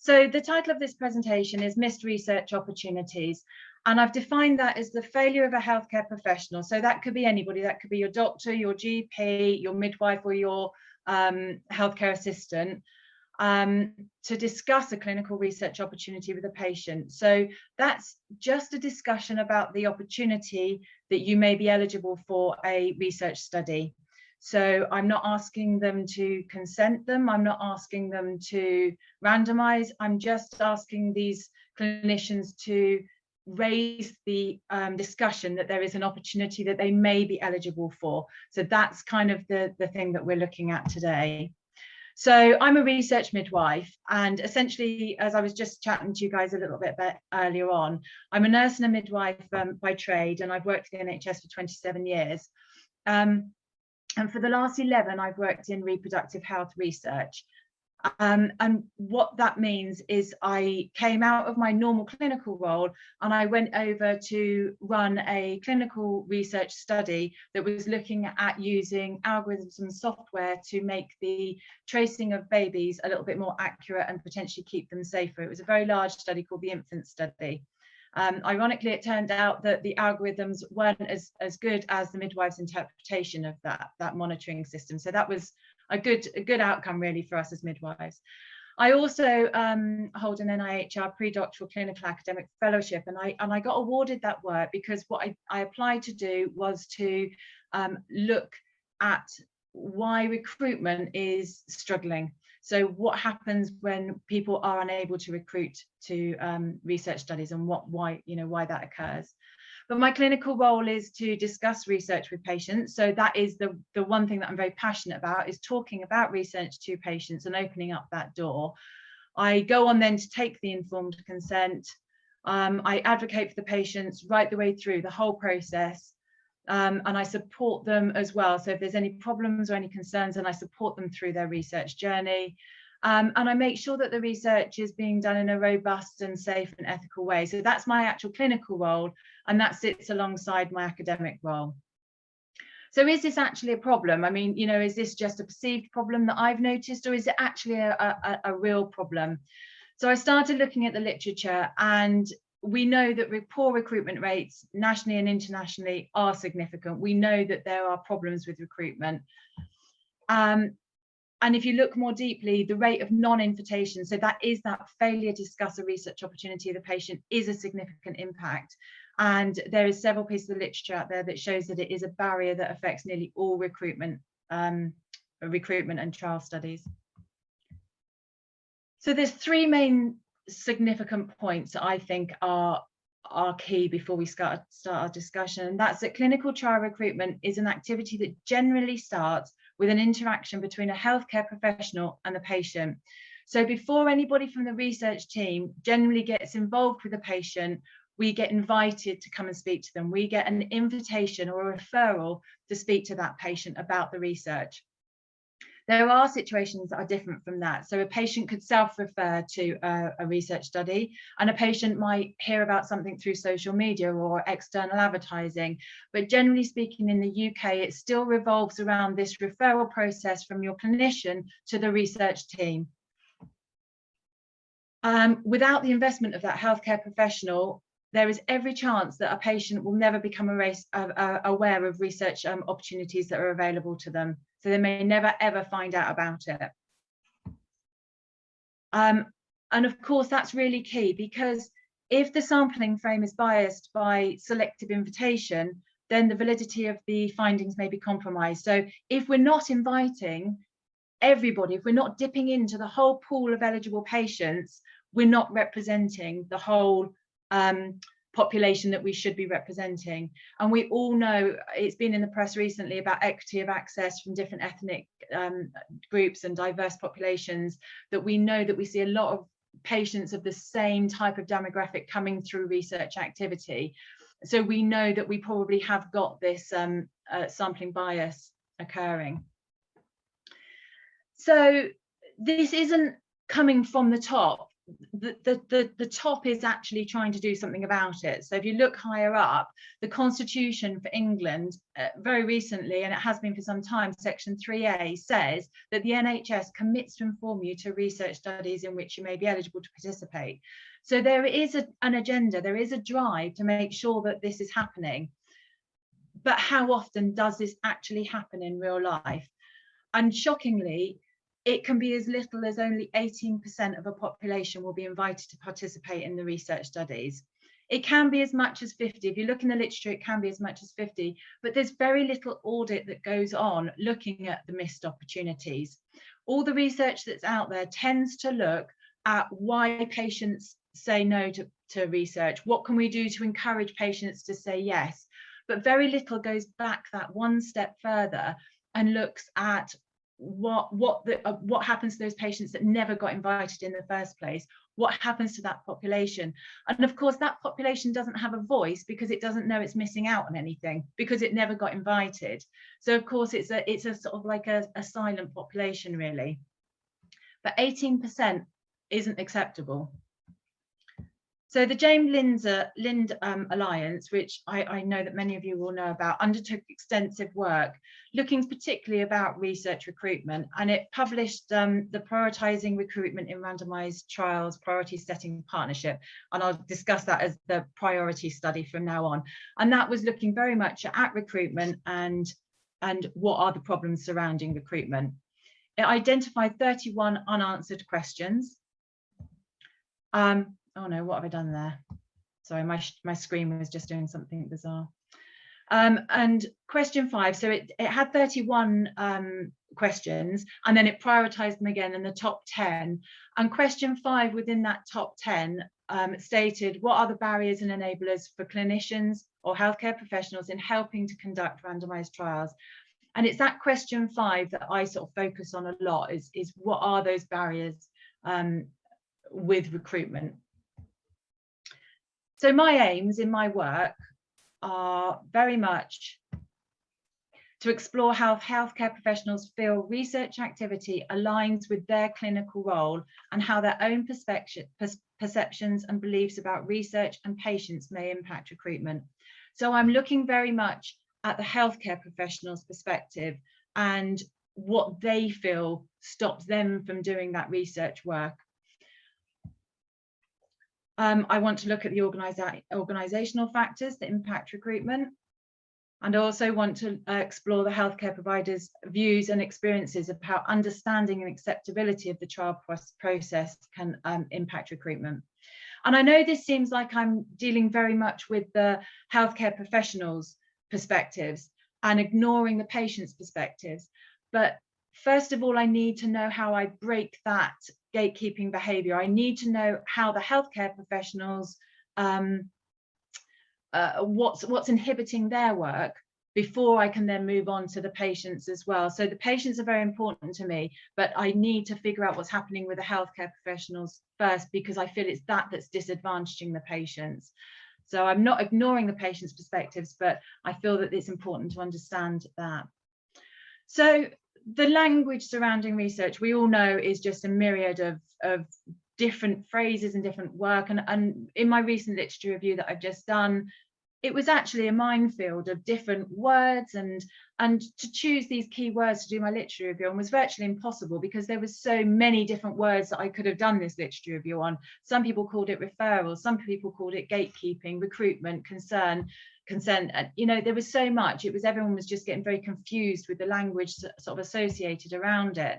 So the title of this presentation is Missed Research Opportunities. And I've defined that as the failure of a healthcare professional. So that could be anybody, that could be your doctor, your GP, your midwife, or your healthcare assistant, to discuss a clinical research opportunity with a patient. So that's just a discussion about the opportunity that you may be eligible for a research study. So I'm not asking them to consent them, I'm not asking them to randomize, I'm just asking these clinicians to raise the discussion that there is an opportunity that they may be eligible for. So that's kind of the thing that we're looking at today. So I'm a research midwife, and essentially, as I was just chatting to you guys a little bit earlier on, I'm a nurse and a midwife by trade, and I've worked in the NHS for 27 years. And for the last 11, I've worked in reproductive health research. And what that means is I came out of my normal clinical role and I went over to run a clinical research study that was looking at using algorithms and software to make the tracing of babies a little bit more accurate and potentially keep them safer. It was a very large study called the infant study. Ironically, it turned out that the algorithms weren't as good as the midwife's interpretation of that monitoring system. So that was a good outcome really for us as midwives. I also hold an NIHR Pre-doctoral Clinical Academic Fellowship, and I got awarded that work because what I applied to do was to look at why recruitment is struggling. So what happens when people are unable to recruit to research studies, and why that occurs. But my clinical role is to discuss research with patients. So that is the one thing that I'm very passionate about, is talking about research to patients and opening up that door. I go on then to take the informed consent. I advocate for the patients right the way through the whole process. And I support them as well. So if there's any problems or any concerns, then I support them through their research journey. And I make sure that the research is being done in a robust and safe and ethical way. So that's my actual clinical role, and that sits alongside my academic role. So is this actually a problem? I mean, is this just a perceived problem that I've noticed, or is it actually a real problem? So I started looking at the literature, and we know that poor recruitment rates nationally and internationally are significant. We know that there are problems with recruitment. And if you look more deeply, the rate of non-invitation, so that failure to discuss a research opportunity of the patient, is a significant impact. And there is several pieces of literature out there that shows that it is a barrier that affects nearly all recruitment and trial studies. So there's three main significant points that I think are key before we start our discussion. And that's that clinical trial recruitment is an activity that generally starts with an interaction between a healthcare professional and the patient. So before anybody from the research team generally gets involved with the patient, we get invited to come and speak to them. We get an invitation or a referral to speak to that patient about the research. There are situations that are different from that. So a patient could self-refer to a research study, and a patient might hear about something through social media or external advertising. But generally speaking, in the UK, it still revolves around this referral process from your clinician to the research team. Without the investment of that healthcare professional, there is every chance that a patient will never become aware of research opportunities that are available to them. So they may never, ever find out about it. And of course, that's really key, because if the sampling frame is biased by selective invitation, then the validity of the findings may be compromised. So if we're not inviting everybody, if we're not dipping into the whole pool of eligible patients, we're not representing the whole population that we should be representing. And we all know, it's been in the press recently about equity of access from different ethnic groups and diverse populations, that we know that we see a lot of patients of the same type of demographic coming through research activity. So we know that we probably have got this sampling bias occurring. So this isn't coming from the top. the top is actually trying to do something about it. So if you look higher up, the Constitution for England very recently, and it has been for some time, section 3A says that the NHS commits to inform you to research studies in which you may be eligible to participate. So there is an agenda, there is a drive to make sure that this is happening. But how often does this actually happen in real life? And shockingly, it can be as little as only 18% of a population will be invited to participate in the research studies. It can be as much as 50. If you look in the literature, it can be as much as 50, but there's very little audit that goes on looking at the missed opportunities. All the research that's out there tends to look at why patients say no to research. What can we do to encourage patients to say yes? But very little goes back that one step further and looks at what happens to those patients that never got invited in the first place. What happens to that population? And of course, that population doesn't have a voice because it doesn't know it's missing out on anything because it never got invited. So of course, it's a sort of like a silent population, really. But 18% isn't acceptable. So the James Lind Alliance, which I know that many of you will know about, undertook extensive work looking particularly about research recruitment, and it published the Prioritising Recruitment in Randomised Trials Priority Setting Partnership, and I'll discuss that as the priority study from now on. And that was looking very much at recruitment and what are the problems surrounding recruitment. It identified 31 unanswered questions. Oh no, what have I done there? Sorry, my screen was just doing something bizarre. And question 5, so it had 31 questions, and then it prioritized them again in the top 10. And question 5 within that top 10 stated, what are the barriers and enablers for clinicians or healthcare professionals in helping to conduct randomized trials? And it's that question 5 that I sort of focus on a lot, is what are those barriers with recruitment? So my aims in my work are very much to explore how healthcare professionals feel research activity aligns with their clinical role and how their own perceptions and beliefs about research and patients may impact recruitment. So I'm looking very much at the healthcare professionals' perspective and what they feel stops them from doing that research work. I want to look at the organisational factors that impact recruitment, and I also want to explore the healthcare providers' views and experiences of how understanding and acceptability of the trial process can impact recruitment. And I know this seems like I'm dealing very much with the healthcare professionals' perspectives and ignoring the patient's perspectives, but first of all, I need to know how I break that gatekeeping behaviour. I need to know how the healthcare professionals, what's inhibiting their work before I can then move on to the patients as well. So the patients are very important to me, but I need to figure out what's happening with the healthcare professionals first, because I feel it's that's disadvantaging the patients. So I'm not ignoring the patient's perspectives, but I feel that it's important to understand that. So the language surrounding research, we all know, is just a myriad of different phrases and different work. And in my recent literature review that I've just done, it was actually a minefield of different words, and to choose these key words to do my literature review on was virtually impossible because there was so many different words that I could have done this literature review on. Some people called it referral, some people called it gatekeeping, recruitment, consent, and you know, there was so much. It was, everyone was just getting very confused with the language sort of associated around it.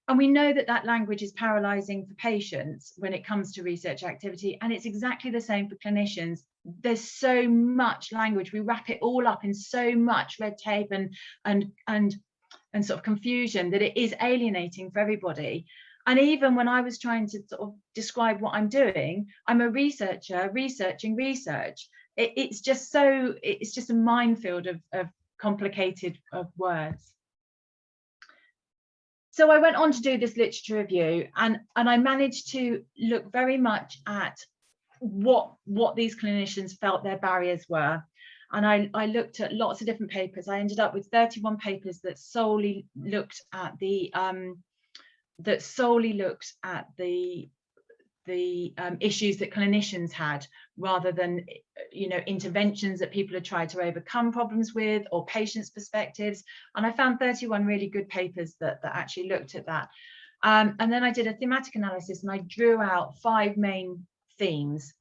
And we know that that language is paralysing for patients when it comes to research activity, and it's exactly the same for clinicians. There's so much language, we wrap it all up in so much red tape and sort of confusion that it is alienating for everybody. And even when I was trying to sort of describe what I'm doing, I'm a researcher researching research. It's just a minefield of complicated words. So I went on to do this literature review, and I managed to look very much at what these clinicians felt their barriers were. And I looked at lots of different papers. I ended up with 31 papers that solely looked at the issues that clinicians had, rather than interventions that people had tried to overcome problems with, or patients' perspectives. And I found 31 really good papers that actually looked at that. And then I did a thematic analysis, and I drew out 5 main themes.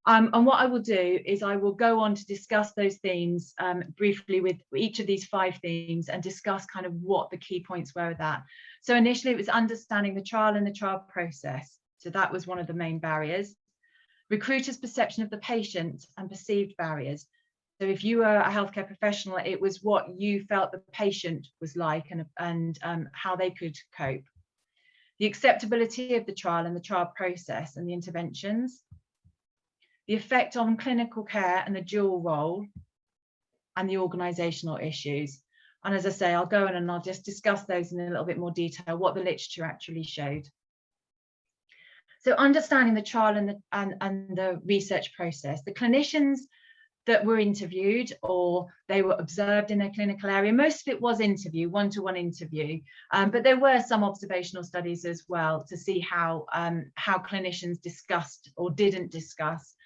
And what I will do is I will go on to discuss those themes briefly with each of these 5 themes, and discuss kind of what the key points were of that. So initially it was understanding the trial and the trial process. So that was one of the main barriers. Recruiters' perception of the patient and perceived barriers. So if you were a healthcare professional, it was what you felt the patient was like, and how they could cope. The acceptability of the trial and the trial process and the interventions. The effect on clinical care and the dual role, and the organisational issues. And as I say, I'll go in and I'll just discuss those in a little bit more detail, what the literature actually showed. So understanding the trial and the research process. The clinicians that were interviewed, or they were observed in their clinical area, most of it was interview, one-to-one interview, but there were some observational studies as well to see how clinicians discussed or didn't discuss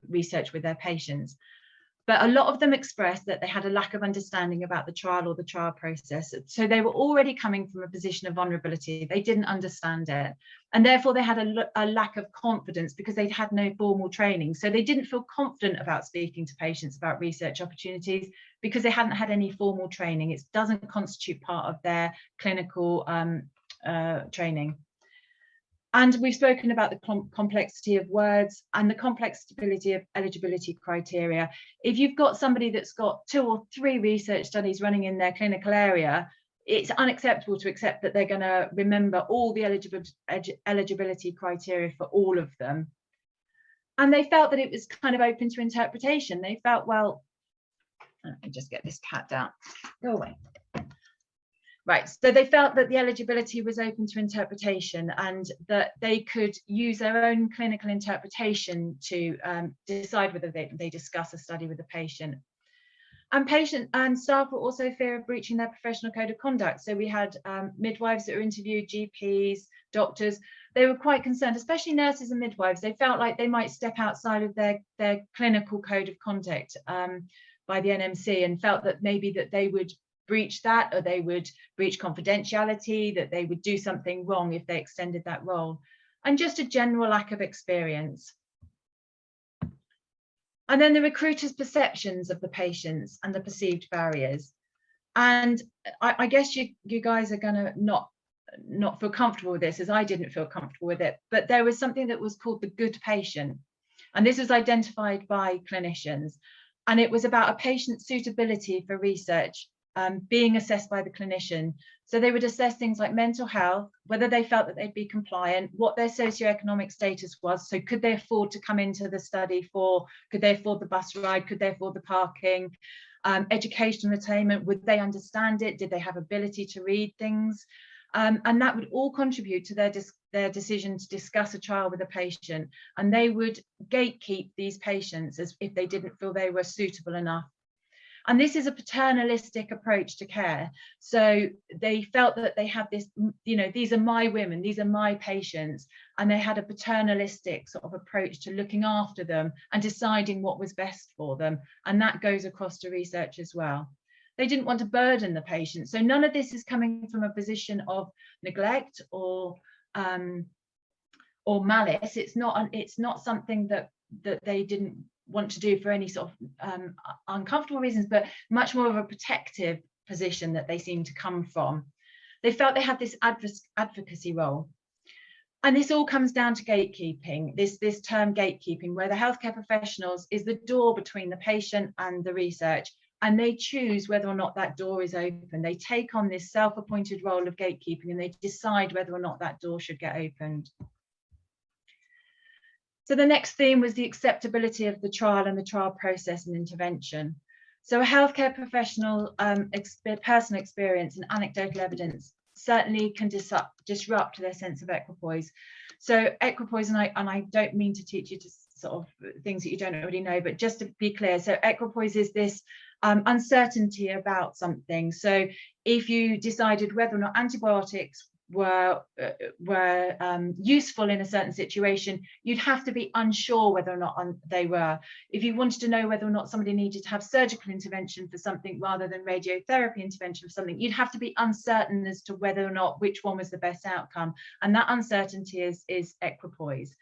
research with their patients. But a lot of them expressed that they had a lack of understanding about the trial or the trial process. So they were already coming from a position of vulnerability. They didn't understand it. And therefore they had a lack of confidence, because they'd had no formal training. So they didn't feel confident about speaking to patients about research opportunities, because they hadn't had any formal training. It doesn't constitute part of their clinical training. And we've spoken about the complexity of words and the complexity of eligibility criteria. If you've got somebody that's got 2 or 3 research studies running in their clinical area, it's unacceptable to accept that they're going to remember all the eligibility criteria for all of them. And they felt that it was kind of open to interpretation. They felt, well, let me just get this cat down. Go away. Right, so they felt that the eligibility was open to interpretation, and that they could use their own clinical interpretation to decide whether they discuss a study with a patient. And patient and staff were also fear of breaching their professional code of conduct. So we had midwives that were interviewed, GPs, doctors. They were quite concerned, especially nurses and midwives. They felt like they might step outside of their clinical code of conduct by the NMC, and felt that maybe that they would breach that, or they would breach confidentiality, that they would do something wrong if they extended that role, and just a general lack of experience. And then the recruiters' perceptions of the patients and the perceived barriers. And I guess you guys are going to not feel comfortable with this, as I didn't feel comfortable with it, but there was something that was called the good patient, and this was identified by clinicians, and it was about a patient's suitability for research being assessed by the clinician. So they would assess things like mental health, whether they felt that they'd be compliant, what their socioeconomic status was. So could they afford to come into the study could they afford the bus ride? Could they afford the parking? Educational attainment, would they understand it? Did they have ability to read things? And that would all contribute to their decision to discuss a trial with a patient. And they would gatekeep these patients as if they didn't feel they were suitable enough. And this is a paternalistic approach to care. So they felt that they had this, these are my women, these are my patients, and they had a paternalistic sort of approach to looking after them and deciding what was best for them. And that goes across to research as well. They didn't want to burden the patient. So none of this is coming from a position of neglect or malice. It's not something that they didn't want to do for any sort of uncomfortable reasons, but much more of a protective position that they seem to come from. They felt they had this advocacy role. And this all comes down to gatekeeping, this term gatekeeping, where the healthcare professionals is the door between the patient and the research, and they choose whether or not that door is open. They take on this self-appointed role of gatekeeping, and they decide whether or not that door should get opened. So the next theme was the acceptability of the trial and the trial process and intervention. So a healthcare professional personal experience and anecdotal evidence certainly can disrupt their sense of equipoise. So equipoise, and I don't mean to teach you to sort of things that you don't already know, but just to be clear, so equipoise is this uncertainty about something. So if you decided whether or not antibiotics useful in a certain situation, you'd have to be unsure whether or not they were. If you wanted to know whether or not somebody needed to have surgical intervention for something rather than radiotherapy intervention for something, you'd have to be uncertain as to whether or not which one was the best outcome. And that uncertainty is equipoise.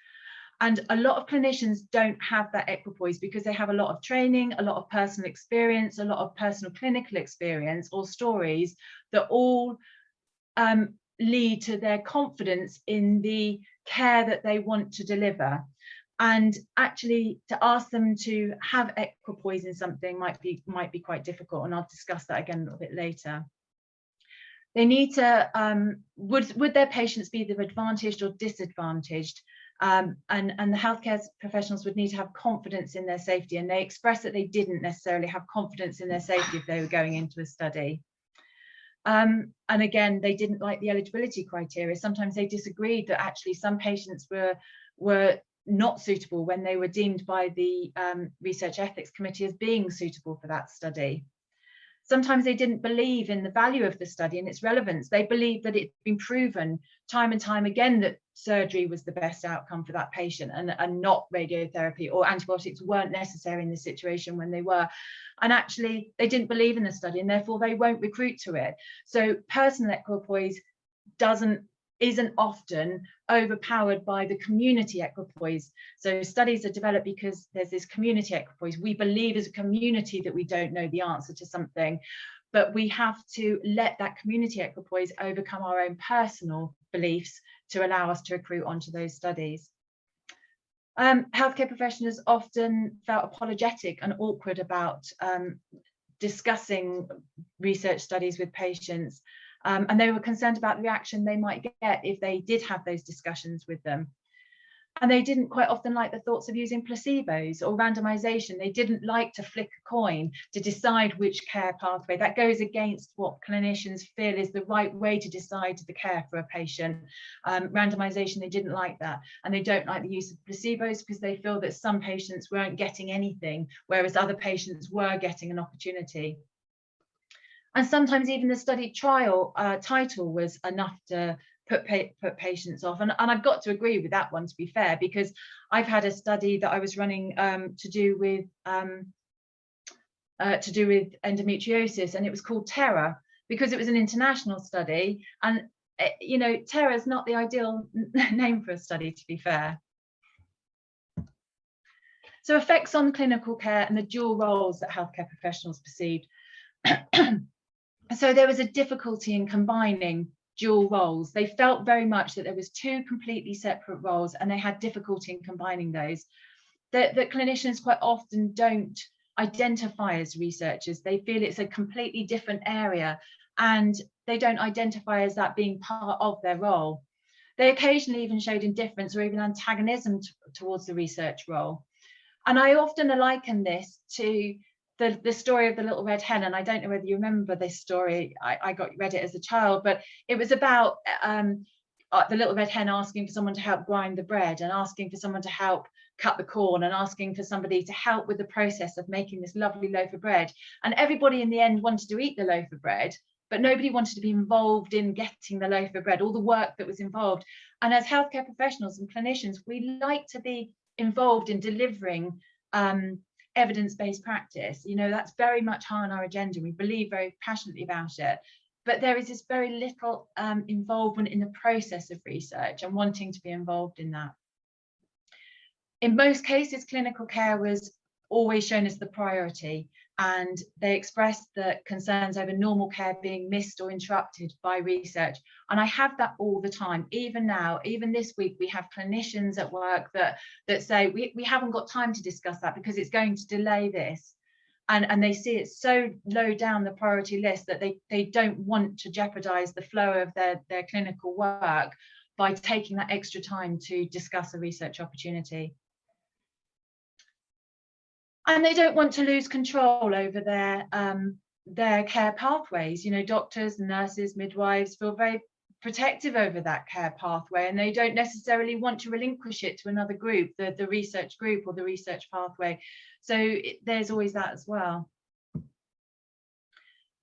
And a lot of clinicians don't have that equipoise because they have a lot of training, a lot of personal experience, a lot of personal clinical experience or stories that all lead to their confidence in the care that they want to deliver. And actually to ask them to have equipoise in something might be quite difficult, and I'll discuss that again a little bit later. They need to, would their patients be either advantaged or disadvantaged? And the healthcare professionals would need to have confidence in their safety, and they expressed that they didn't necessarily have confidence in their safety if they were going into a study. And again, they didn't like the eligibility criteria. Sometimes they disagreed that actually some patients were not suitable when they were deemed by the Research Ethics Committee as being suitable for that study. Sometimes they didn't believe in the value of the study and its relevance. They believed that it'd been proven time and time again that surgery was the best outcome for that patient, and not radiotherapy, or antibiotics weren't necessary in the situation when they were. And actually they didn't believe in the study, and therefore they won't recruit to it. So personal equipoise isn't often overpowered by the community equipoise. So studies are developed because there's this community equipoise. We believe as a community that we don't know the answer to something, but we have to let that community equipoise overcome our own personal beliefs to allow us to recruit onto those studies. Healthcare professionals often felt apologetic and awkward about discussing research studies with patients. And they were concerned about the reaction they might get if they did have those discussions with them. And they didn't quite often like the thoughts of using placebos or randomization. They didn't like to flick a coin to decide which care pathway. That goes against what clinicians feel is the right way to decide the care for a patient. Randomization, they didn't like that. And they don't like the use of placebos because they feel that some patients weren't getting anything, whereas other patients were getting an opportunity. And sometimes even the study trial title was enough to put patients off. And I've got to agree with that one, to be fair, because I've had a study that I was running to do with endometriosis, and it was called Terror because it was an international study. And you know, Terror is not the ideal name for a study, to be fair. So effects on clinical care and the dual roles that healthcare professionals perceived. So there was a difficulty in combining dual roles. They felt very much that there was two completely separate roles, and they had difficulty in combining those. That clinicians quite often don't identify as researchers. They feel it's a completely different area, and they don't identify as that being part of their role. They occasionally even showed indifference or even antagonism towards the research role. And I often liken this to the story of the little red hen, and I don't know whether you remember this story. I read it as a child, but it was about the little red hen asking for someone to help grind the bread, and asking for someone to help cut the corn, and asking for somebody to help with the process of making this lovely loaf of bread. And everybody in the end wanted to eat the loaf of bread, but nobody wanted to be involved in getting the loaf of bread, all the work that was involved. And as healthcare professionals and clinicians, we like to be involved in delivering evidence-based practice. You know, that's very much high on our agenda. We believe very passionately about it, but there is this very little involvement in the process of research and wanting to be involved in that. In most cases, clinical care was always shown as the priority, and they expressed the concerns over normal care being missed or interrupted by research. And I have that all the time. Even now, even this week, we have clinicians at work that say we haven't got time to discuss that because it's going to delay this. And they see it so low down the priority list that they don't want to jeopardize the flow of their clinical work by taking that extra time to discuss a research opportunity. And they don't want to lose control over their care pathways. You know, doctors, nurses, midwives feel very protective over that care pathway, and they don't necessarily want to relinquish it to another group, the research group or the research pathway. So there's always that as well.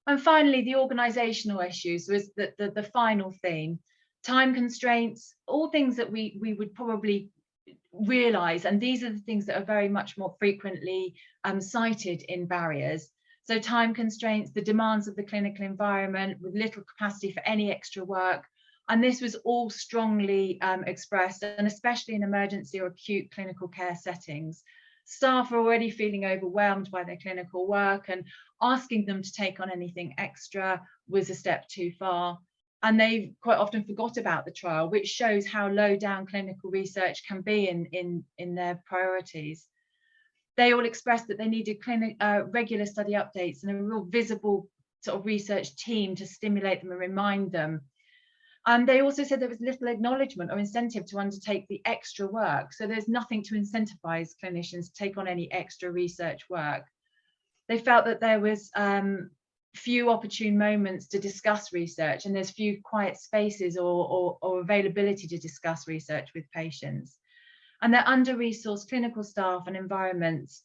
And finally, the organisational issues was the final theme. time constraints, all things that we would probably realise, and these are the things that are very much more frequently cited in barriers. So time constraints, the demands of the clinical environment with little capacity for any extra work, and this was all strongly expressed, and especially in emergency or acute clinical care settings. Staff are already feeling overwhelmed by their clinical work, and asking them to take on anything extra was a step too far. And they quite often forgot about the trial, which shows how low down clinical research can be in their priorities. They all expressed that they needed regular study updates and a real visible sort of research team to stimulate them and remind them. And they also said there was little acknowledgement or incentive to undertake the extra work. So there's nothing to incentivize clinicians to take on any extra research work. They felt that there was few opportune moments to discuss research, and there's few quiet spaces or availability to discuss research with patients. And their under-resourced clinical staff and environments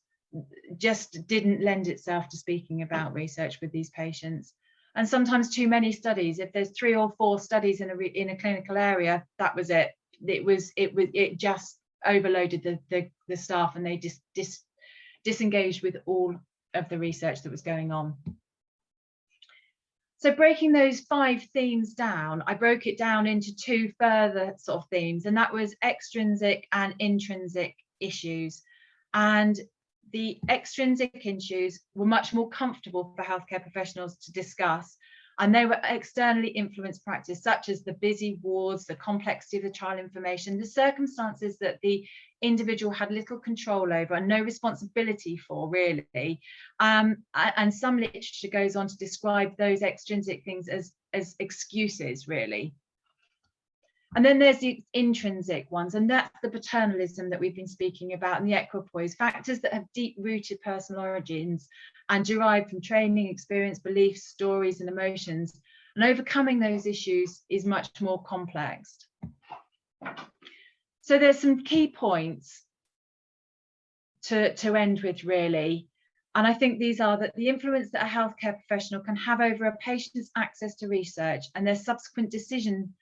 just didn't lend itself to speaking about research with these patients. And sometimes too many studies. If there's 3 or 4 studies in a clinical area, that was it. It just overloaded the staff, and they just disengaged with all of the research that was going on. So breaking those 5 themes down, I broke it down into 2 further sort of themes, and that was extrinsic and intrinsic issues. And the extrinsic issues were much more comfortable for healthcare professionals to discuss, and they were externally influenced practice, such as the busy wards, the complexity of the trial information, the circumstances that the individual had little control over and no responsibility for, really. And some literature goes on to describe those extrinsic things as excuses, really. And then there's the intrinsic ones, and that's the paternalism that we've been speaking about, and the equipoise, factors that have deep-rooted personal origins and derived from training, experience, beliefs, stories, and emotions. And overcoming those issues is much more complex. So there's some key points to end with, really. And I think these are that the influence that a healthcare professional can have over a patient's access to research and their subsequent decision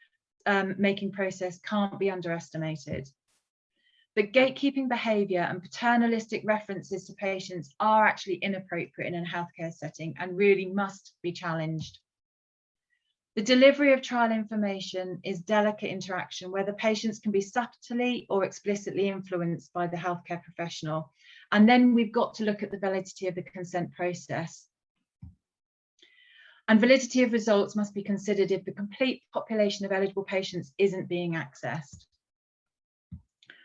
making process can't be underestimated. But gatekeeping behaviour and paternalistic references to patients are actually inappropriate in a healthcare setting and really must be challenged. The delivery of trial information is delicate interaction where the patients can be subtly or explicitly influenced by the healthcare professional. And then we've got to look at the validity of the consent process. And validity of results must be considered if the complete population of eligible patients isn't being accessed.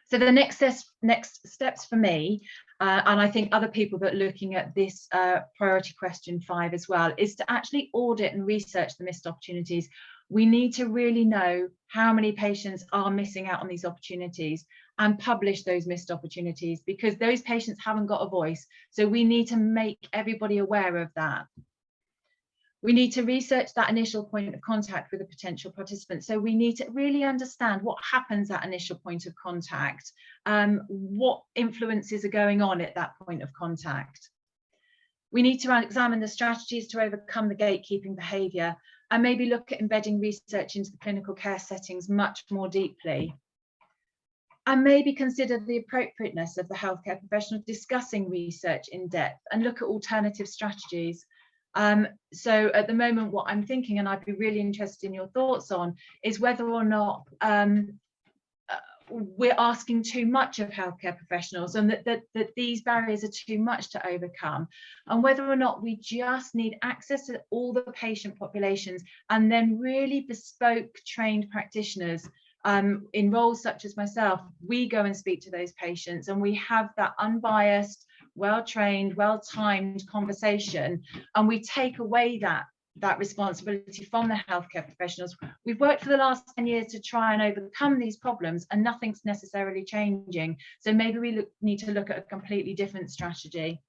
So the next steps for me, and I think other people that are looking at this priority question 5 as well, is to actually audit and research the missed opportunities. We need to really know how many patients are missing out on these opportunities and publish those missed opportunities, because those patients haven't got a voice. So we need to make everybody aware of that. We need to research that initial point of contact with a potential participant. So we need to really understand what happens at initial point of contact, what influences are going on at that point of contact. We need to examine the strategies to overcome the gatekeeping behaviour and maybe look at embedding research into the clinical care settings much more deeply. And maybe consider the appropriateness of the healthcare professional discussing research in depth and look at alternative strategies. So at the moment, what I'm thinking, and I'd be really interested in your thoughts on, is whether or not we're asking too much of healthcare professionals, and that these barriers are too much to overcome, and whether or not we just need access to all the patient populations and then really bespoke trained practitioners in roles such as myself. We go and speak to those patients and we have that unbiased, well-trained, well-timed conversation, and we take away that responsibility from the healthcare professionals. We've worked for the last 10 years to try and overcome these problems, and nothing's necessarily changing. So maybe we need to look at a completely different strategy.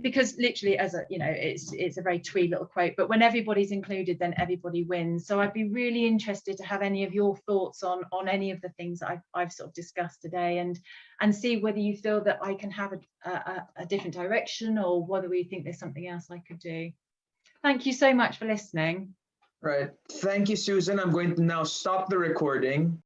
Because literally, as a, it's a very twee little quote, but when everybody's included, then everybody wins. So I'd be really interested to have any of your thoughts on any of the things that I've sort of discussed today, and see whether you feel that I can have a different direction, or whether we think there's something else I could do. Thank you so much for listening. Right. Thank you, Susan. I'm going to now stop the recording.